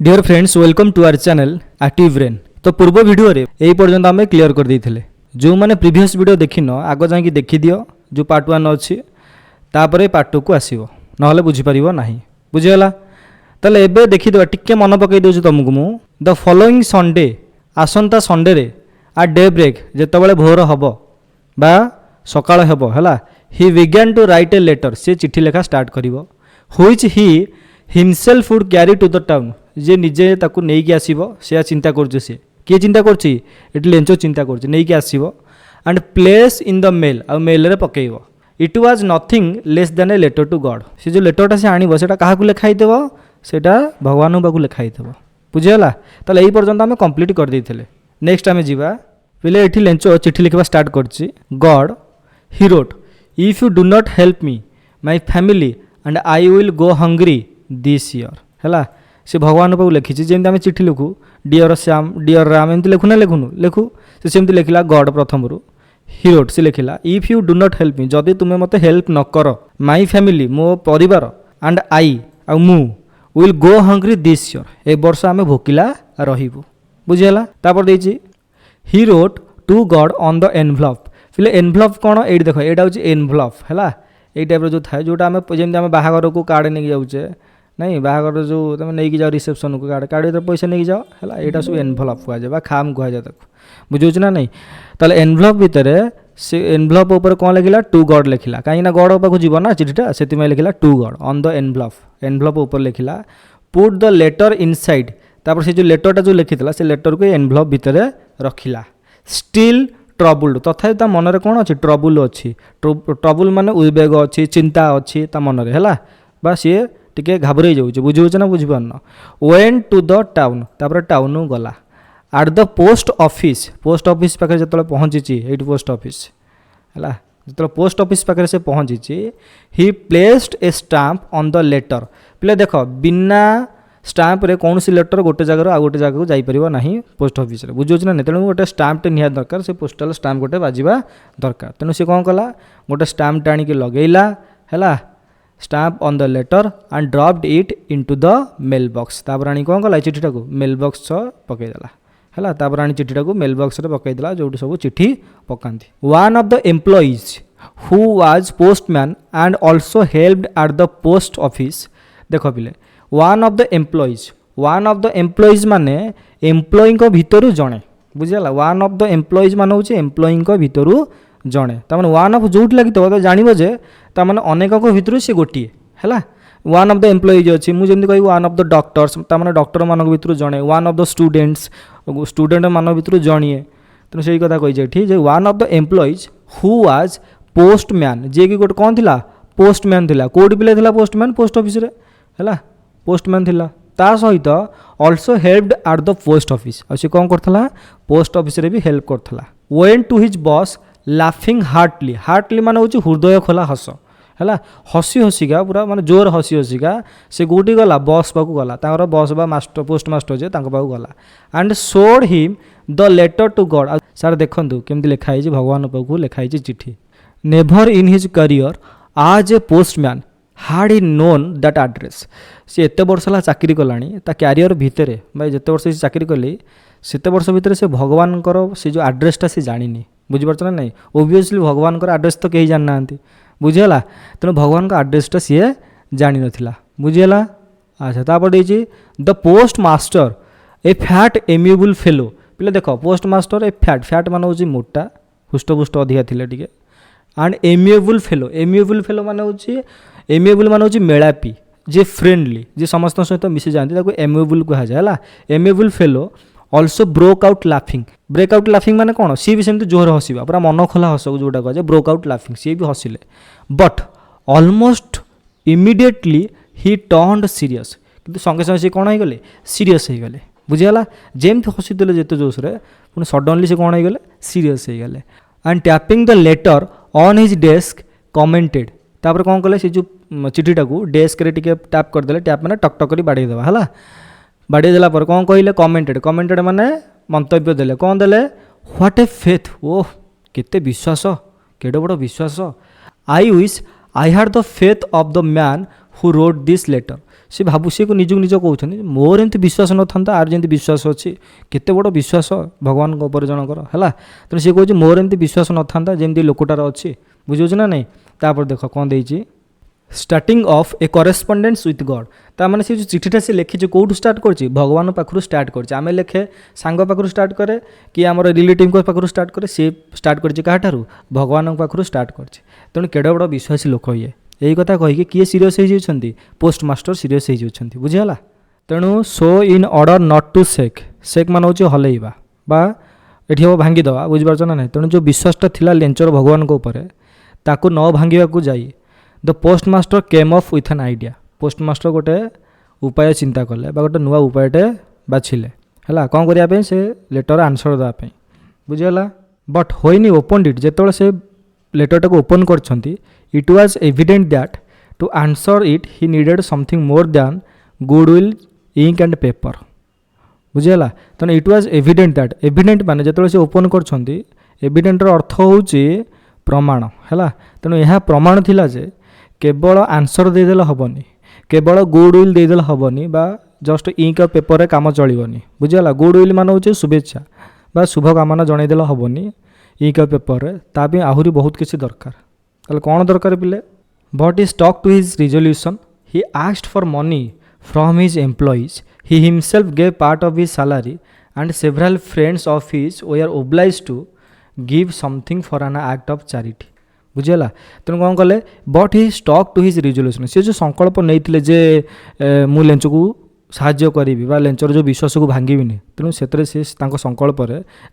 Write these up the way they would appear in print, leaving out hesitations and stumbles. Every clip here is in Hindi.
Dear friends welcome to our channel active brain. तो पूर्व वीडियो रे यही पर्यंत आम क्लीयर कर देते जो मैंने प्रीवियस वीडियो देखिन आग जाकि देखीदि जो पार्ट 1 अच्छी तापर पार्ट 2 को आसो ना बुझीपर ना बुझीगला। ताले एबे देखीद टिके मन पकई दूँ तुमको मु द फॉलोइंग संडे आसंता संडे रे आ डे ब्रेक जितेबाला भोर हम बा सकाळ हेब है ही विज्ञान टू राइट ए लेटर सी चिठी लेखा स्टार्ट कर which he himself would carry to the town जे निजे ताकू नहीं कि आसीबो से चिंता कर किए चिंता करछि एटी लेंचो चिंता करछि नहीं कि आसीबो and place in the mail आ मेल रे पकेइबो। It was nothing less than a letter to God से जो लेटरटा से आनिबो सेटा काहाकू लेखाई देबो सेटा भगवान बाकू लेखाई देबो बुझिगला। ताले एई पर्यंत आमे कंप्लीट कर देइथिले। नेक्स्ट आमे जीवा पहिले एठी लेंचो चिठी लिखबा स्टार्ट करछि। God he wrote if you do not help me my family and I will go hungry this year है से भगवान पाक लिखी जमी आम चिठी लिखु डियर श्याम डियर राम एमती लिखु ना लिखु से सेमती लिखला गॉड प्रथम रू हिरोट से लिखला if you do not help me जदि तुम्हें मत हेल्प न कर माई फैमिली मो परिवार एंड आई आ मु will go hungry this year ए वर्ष आम भोकिला रहिबु बुझीगला। तापर देछि he wrote to God on the envelope फिले एनवलप कौन ये देख यहाँ हूँ एनवलप है यही टाइप जो थाए जोटा आम जमी आम बाहागर को कार्ड नहीं जाऊे नहीं बाहागर जो तुम नहीं जाओ रिसेप्शन को कार्ड कार्ड पैसा नहीं जाओ है यहाँ सब एनवलप कहुए खाम कहुए बुझे ना नहीं ताले एनवलप भितर से एनवलप उपर कौन लिखला टू गॉड लिखला कहीं गॉड पाक जीव ना चिठीटा से लिखला to God on the envelope envelope उपर लिखला पुट द लेटर इनसाइड तापर से जो लेटरटा जो लिखी से लेटर को एनवलप भितर रखिला। स्टिल ट्रबुल्ड तथा ता मन कौन अच्छी ट्रबुल अच्छी ट्रबुल माने उद्वेग अच्छी चिंता अच्छी ता मन है बा सी टिके घाबरे जाऊे बुझे ना बुझीपार वेन टू द टाउन तापर टाउन गला आट द पोस्ट ऑफिस पाखे जो पहुँची ये पोस्ट ऑफिस है जो पोस्ट ऑफिस पाखे से पहुँची ही placed a stamp on the letter पिले देख बिना स्टाम्प रे कौन सी लेटर गोटे जगह आ गोटे जगह को जापर ना पोस्ट ऑफिस रे बुझे ना तेणु गोटे स्टाम्प निहा दरकार से पोस्टाल स्टाम्प गोटे बाजिबा दरकार तेणु सी कौन कला गोटे स्टाम्प टाणी लगेला है stamp on the letter and dropped it into the mail box तापर आनी कौन कला चिठीटा को मेल बॉक्स पकईदेला है तापर आनी चिठीटा को मेल बॉक्स पकईदेला जो सब चिठी पकाती। One of the employees who was postman and also helped at the post office देख पिले वन ऑफ द एम्प्लॉइज माने एम्प्लॉई भितर जड़े बुझीगला वन ऑफ द एम्प्लॉइज मान हूँ एम्प्लॉई भितर जड़े तमें वन ऑफ जो लगी तो जानव जे तमें अनेक भितर सी गोटे है वन ऑफ द एम्प्लॉइज अच्छी मुझे कही वन ऑफ द डॉक्टर्स तमें डॉक्टर मान भितर जड़े वन ऑफ द स्टूडेंट मान भितर जणिए तेणु से कथा कही जे one of the employees who was postman जे कि गोटे कौन थिला पोस्टमैन थिला कोडी पिले थिला पोस्टमैन पोस्ट ऑफिस रे है पोस्टमैन थिला ता सहित also helped at the post office आ कौन करथला पोस्ट ऑफिस रे भी हेल्प करथला। Went to his boss laughing heartily मान हूँ हृदय खोला हस है हसी हसिका पूरा माने जोर हसी हसिका से गोटी गला बॉस पाक गला तांकर बॉस बा मास्टर पोस्ट मास्टर जे तांक पाक गला and showed him the letter to God सार देखंतु केमती लिखाई भगवान पाक लिखाई चिठी। Never in his career as a postman had he known that address सी एत वर्ष है चाकरी कलानी ता क्यारियर भितर भाई जिते वर्ष चाकरी कली सेते वर्ष भितर से भगवान से जो एड्रेसटा से जानी बुझीपार ना नहीं ओबियसली भगवान एड्रेस तो कहीं जाना बुझीगला तेणु भगवान का एड्रेसटा सी जानी नथिला बुझीगला। अच्छा तापर देछि the post master a fat amiable fellow पिले देख पोस्ट मास्टर ए फैट मान हूँ मोटा हुष्टपुष्ट अधिका थिले टिके एंड एमिएबल फेलो मान हूँ एमिएबल मान हूँ मेलापी जे फ्रेंडली जे समस्त सहित मिसी जाती एमिएबल कहुए amiable fellow also broke out laughing माने कौन सी भी सेमती जोर हसवा पूरा मन खोला हस जोटा कहे ब्रोक आउट लाफिंग सी भी हसिले but almost immediately he turned serious किंतु संगे संगे सी कौन हो गले सीरियस हो गले बुझीगला जेमती हसीदे जिते जोशे पुणी सडनली से कौन हो गले सीरियस हो गले and tapping the later on his desk commented तापर कौन कले से जो चिठीटा को डेस्क रे टिके टैप करदे टैप मैंने टक टक कर बाड़े देवा है बाड़े देला पर कौन कहले कमेंटेड माने मंतव्य देले कौन देले व्हाट ए फेथ ओह केते विश्वास केडे बड़ विश्वास I wish I had the faith of the man who wrote this letter सी भाबु सी को निज निज कहते मोर एमती विश्वास न था आर जमी विश्वास अच्छी केते बड़ विश्वास भगवान उपर जनकर है तेणु सी कहूँ मोर एमती विश्वास न था जमी लोकटार अच्छी बुझे ना नहीं तापर देख कौन देती starting of a correspondence with God तार से जो चिठीटा से लिखी कौटू स्टार्ट कर भगवान पाखु स्टार्ट कर आम लिखे सांग पाखु स्टार्ट करे कि आम रिलेटिव पाखु स्टार्ट करे सी स्टार्ट कर भगवान पाखु स्टार्ट कर तेणु केड़े बड़ विश्वासी लोक ये यही कथा कहीकि किए सीरीयस हो पोस्ट मास्टर सीरीयस हो बुझीगला तेणु सो इन ऑर्डर नॉट टू सेक मान हूँ हलैवा बा ये हम भांगीदवा बुझीपार ना नहीं तेणु जो विश्वासटा थिला लेंचर भगवान को ऊपर ताकू न भांगा जाई the post master came of with an idea post master गोटे उपाय चिंता कले गोटे नुआ उपायटे बाछिले है कौन करने से लेटर आंसर देवाई बुझीगला बट होइनी ओपन इट जिते से लेटर टाक ओपन कर it was evident that to answer it he needed something more than goodwill ink and paper बुझीगला तेणु it was evident that evident माने जिते से ओपन कर एविडेंटर अर्थ हूँ प्रमाण है तेणु यह प्रमाण थिला जे केवल आंसर देदेले हेनी केवल गुडविल देदेले हेनी बा जस्ट इंक पेपर काम चलनी बुझीगला गुडविल मान हूँ शुभेच्छा बा शुभ कामना जनईदेले हेनी इंक पेपर तापी आहरी बहुत किसी दरकार ताले कौन दरकार पिले but is stuck to his resolution he asked for money from his employees he himself gave part of his salary and several friends of his were obliged to give something for an act of charity बुझीगला तेणु कौन कले but he stuck to his resolution सी जो संकल्प नहीं जे मु लेंच को साहाय्य करी लेंचर जो विश्वास को भांगिबिनी तेणु से संकल्प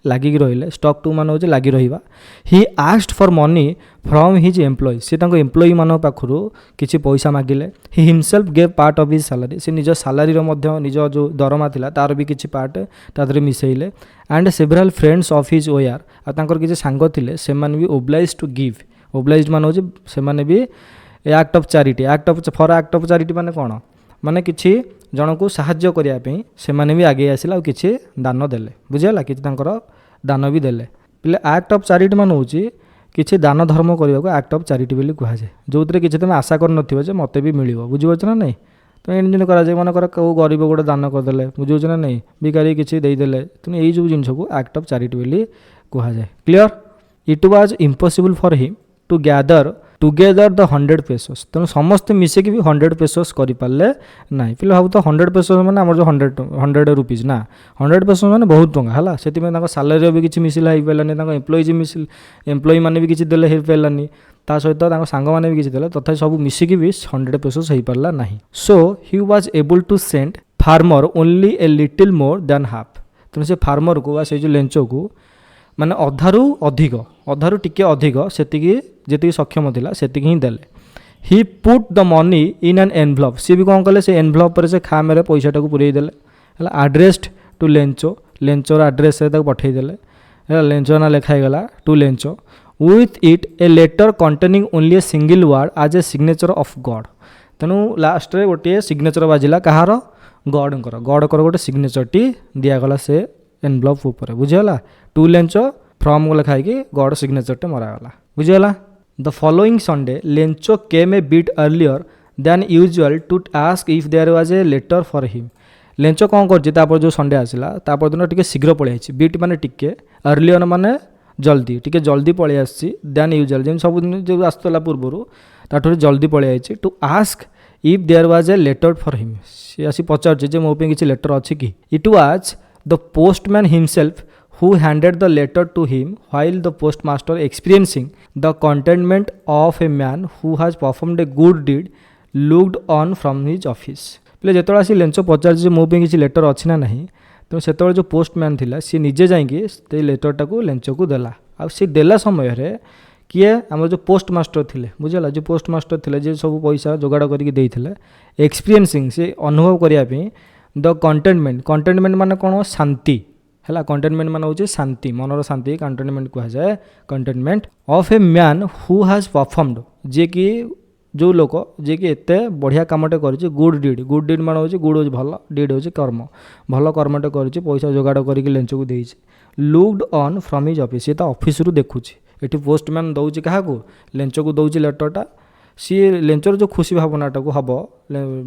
लगिकी रहिले स्टॉक टू मान हूँ लगी रहा he asked for money from his employees सी एम्प्लॉई मान पाखु किसी पैसा मागिले he himself gave part of his salary से निज सैलरी निज जो दरमा थिला तार भी किसी पार्ट तादरे मिसेले and several friends of his or are किसी सांग थिले से भी ओब्लाइज टू गिव ओब्लाइज मान हूँ से भी act of charity for act of charity माने कौन माने किसी जन को साहाय्य करने से भी आगे आसिले और किसी दान देले बुझीगला कि दान भी देले पिले एक्ट ऑफ चैरिटी मान हूँ किसी दान धर्म करने को एक्ट ऑफ चैरिटी बोली कहुए जो किसी तुम आशा कर मत भी मिल बुझीपार ना नहीं तो ये कराए मन कर कौ गरीब गोटे दान करदे बुझे ना नहीं भिखारी किसी देदेले तेणु यही जो जिनस को एक्ट ऑफ चैरिटी बोली कहुए clear it was impossible for him to gather together the 100 pesos तेणु समस्ते मिसेक भी 100 पेसोस करें ना पे भाव तो 100 पेसोस मैंने आम जो 100 रुपीज ना 100 पेसोस मैंने बहुत टंका है से सालारी भी किसी मिसिला हो पारानी एम्प्लॉइज एम्प्लॉई मैंने भी किसी देले हो पारानी ता सहित सांग मैंने भी किसी देले तथा सब मिसिकी भी 100 पेसोस हो पारा ना so he was able to send farmer only a little more than half तेणु से फार्मर को से जो लेंच को माने अधारू टिके अधिक से सक्षम थिला सेतिक ही देले he put the money in an envelope सी भी कौन कले से एनभलप से खामे पैसाटा को पुरई देले है आड्रेस्ड टू लेंचर आड्रेस से पठेदेले है लेंचो ना लिखाई गला to Lencho with it a letter containing only a single word as a signature of God तेणु लास्ट रे गोटे सिग्नेचर बाजिला कहार गॉडकर गोटे सिग्नेचर टी दिगला से एनभलप उपर बुझीगला टू लेंचो फ्रॉम लिखाई गॉड सिग्नेचर टे मरागला बुझीगला the following Sunday Lencho came a bit earlier than usual to ask if there was a letter for him Lencho कौन कर जो संडे आसला तापर दिन टिके शीघ्र पलि बीट माने टिके अर्लियर माने जल्दी टिके जल्दी पलि आसी देन यूजुअल जमी सब दिन जो आसला पूर्व ताठू जल्दी पलि आई to ask if there was a letter for him सी आसी पचार मो पे किसी लेटर अच्छी कि it was the postman himself who handed the letter to him while the postmaster experiencing the contentment of a man who has performed a good deed looked on from his office पहले जिते आसी लेंचो पचार मो पे किसी लेटर अच्छी ना नहीं तो से जो पोस्टमैन थिला सी निजे जाइए लेटरटा को लेंचो को देला आ सी देला समय रे किए आम जो पोस्टमास्टर थिले बुझला जो पोस्टमास्टर थिले जे सब पैसा जोगाड़ करके देइथिले एक्सपीरियंसिंग से अनुभव करने द कंटेनमेंट माने कौन शांति है कंटेनमेंट मान हूँ शांति मनर शांति कंटेनमेंट कहुए contentment of a man who has performed जे कि जो लोक जे कि एते बढ़िया कामटे कर गुड डीड मान हूँ गुड हूँ भल डीड हूँ कर्म भल कर्मटे कर पैसा जोगाड़ करके लेंच को देइछि looked on from his office ये तो ऑफिस रु देखुछि एटी पोस्टमैन दौर क्या लेंच को दौर लेटरटा सी लेंचर जो खुशी भावनाटा को हम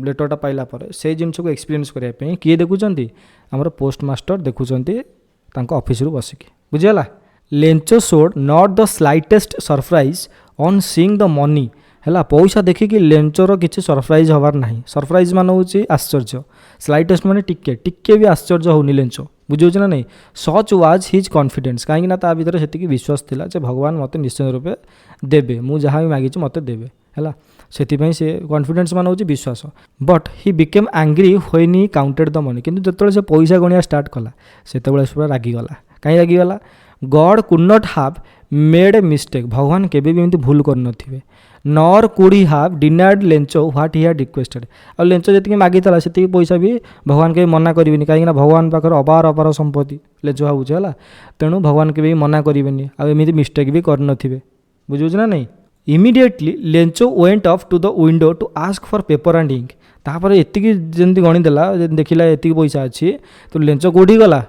लेटरटा पाइला से जिन को एक्सपीरियंस करने किए देखुं आमर पोस्ट मास्टर देखुं ऑफिस रु बसिकी बुझीगला। लेंचो सोड not the slightest surprise on seeing the money है पैसा देखिकी लेंचर किसी सरप्राइज हबार ना। सरप्राइज मान हूँ आश्चर्य, स्लाइटेस्ट माने टिके भी आश्चर्य होनी लेंचो बुझे ना नहीं। सच वाज हिज कॉन्फिडेंस कहीं ता भर से विश्वास थिला जे भगवान मत निश्चित रूपे देवे, मुझे जहाँ भी मागी मत देवे है से कॉन्फिडेंस मान हूँ विश्वास। But he became angry when he counted the money किंतु जो से पैसा गणिया स्टार्ट कला से पूरा रागिगला। कहीं रागिगला God could not have made a mistake, भगवान केबे भी एमती भूल कर नथिबे। Nor could he have denied Lencho what he had requested. और लेंचो जी मागिला से पैसा भी भगवान के मना करेंगे कहीं भगवान पाखे अपार अपार संपत्ति लेंचो भावुचे है तेणु भगवान के मना करेंगे आमती मिस्टेक भी करनथिबे बुझुच ना नहीं। Immediately Lencho went off to the window to ask for paper and ink. तापर एतिकी जमी गणिदेला देखला एतिकी पैसा अच्छी तो लेंचो कौटी गला,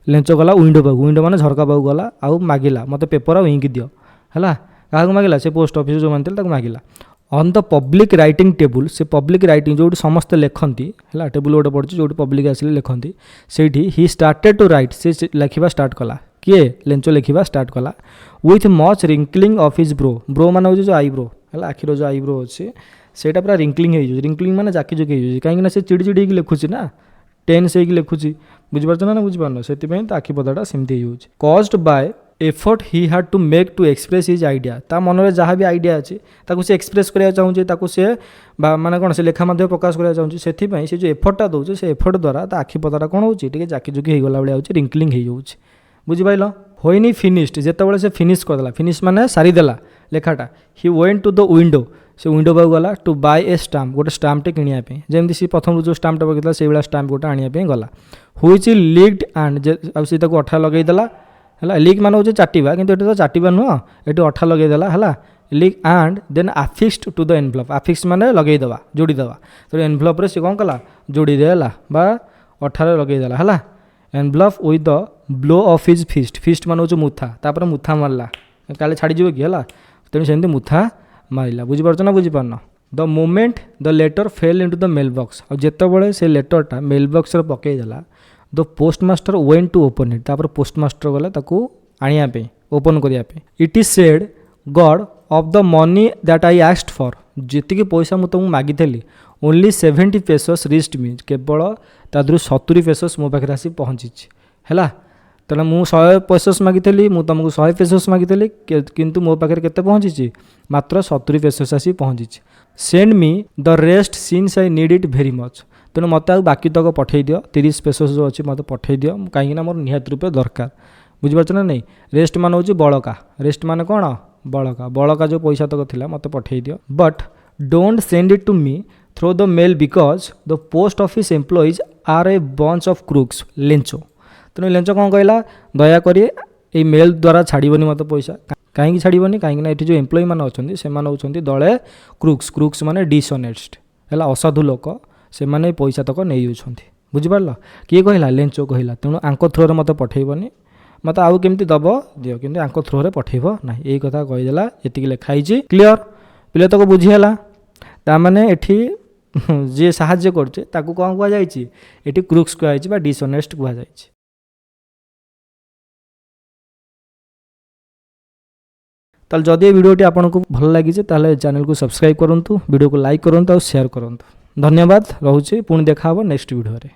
लेंचो गला विंडो पाक, विंडो माने झरका पाक गला आउ मागिला मत पेपर आ इंक दियो है क्या मागिला से पोस्ट ऑफिस जो मानते मागिला। On the public writing table से पब्लिक राइटिंग जो समस्त लिखती है टेबुल गोटे पड़ी जो पब्लिक आसिले लिखती से ही स्टार्टेड टू राइट से लिखा स्टार्ट कला। किए लेंचो लिखा स्टार्ट कला with much wrinkling of his bro. Bro मान जो आईब्रो है आखिर जो आईब्रो अच्छे से पूरा रिंकलिंग हो रिंकलिंग माने जाकी जुकी हो कहीं से चिड़ी चिड़ी लिखुची ना टेन्स होगी लिखुची बुझीपार ना बुझीपार से आखि पदाटा सेमती हो caused by effort he had to make to express his idea. ता मन में जहाँ भी आइडिया अच्छे से एक्सप्रेस करा चाहूँगी से माने कौन से लेखा मध्य प्रकाश करा चाहूँगी से जो एफर्टा दूसरे से एफर्ट द्वारा आखि पदाटा कौन होची जाकी जुकी होगला भाई होची रिंकलिंग हो बुझीपाल। होइनी फिनिश्ड जिते से फिनिश करदेला फिनिश माने सारीदेला लेखाटा he went to the window से विंडो पाक गला टू बाय ए स्टाम्प गोटे स्टाम्पटे किणापी जमी सी प्रथम जो स्टाम्पटा पकड़ा से भाया स्टाम्प गोटे आने गला हुईच लिक्ड एंड से अठा लगेदेला है लिक मान हूँ चाटिबा किंतु ये तो चाटिबा नुह ये अठा लगेदेला है लिक एंड देन आफिक्सड टू द एनभलप आफिक्स माने लगेदेवा जोड़ीदेवा तो एनभलप से कौन कला जोड़ीदेला बा अठार लगेदेला है envelope with the blow of his fist fist मान हूँ मुथा तापर मुथा मारला काले छाड़ीज कि है तेणु सेमती मुथा मारिला बुझीपार ना बुझीपारन। The moment the letter fell into the mail box और जितेबाला से लेटरटा मेल बॉक्स पकईदेला the postmaster went to open it तापर पोस्टमास्टर गला आने ओपन करने। It is said God of the money that I asked for जी पैसा मुझे तुमको मागिली ओनली 70 पेसस रिस्ट मी केवल तादर 70 पेसस मो पाखे आसी पहुँची है तेना मुझे 100 पेसस मागिली मुझे तुमको 100 पेसस मागिली किंतु मो पाखे केते पहुँची मात्र 70 पेसस आसी पहुँची। Send me the rest since I need it very much तेणु मत बाकी तक पठे दियो 30 पेसस जो अच्छी मत पठे दियो कहीं मोर निहात रूपे दरकार बुझीपार ना नहीं। रेस्ट मान हूँ बड़का रेस्ट मान कौन बड़का बड़का जो पैसा तक थिला मत पठे दियो but don't send it to me through the mail because the post office employees are a bunch of crooks Lencho तेणु लेंचो कौन कहला दयाकोरी ये मेल द्वारा छाड़बनी मत पैसा कहीं छाड़बनी कहीं ये जो एम्प्लॉय मैंने अच्छा से होती दले क्रुक्स क्रुक्स माने डिसऑनेस्ट है असाधु लोक से माने पैसा तक नहीं जाऊँच बुझीपार किए कहला लेंचो कहला तेणु आंक थ्रोरे मत पठेबनी मत आउ केमती दब दियो कि आंक थ्रोरे पठेब ना यही कथा कहीदेला ये लिखाई क्लीयर पिले तक बुझीगला ताने एठी जी साहाଯ୍य करछे ताकू कौन कहुई ये क्रुक्स कहुई डिसऑनेस्ट कहुई। ताल जदि वीडियोटी आपको भल लगी ताले चैनल को सब्सक्राइब करूँ वीडियो को लाइक करूँ और शेयर करूँ। धन्यवाद रोचे पुणी देखा नेक्स्ट वीडियो रे।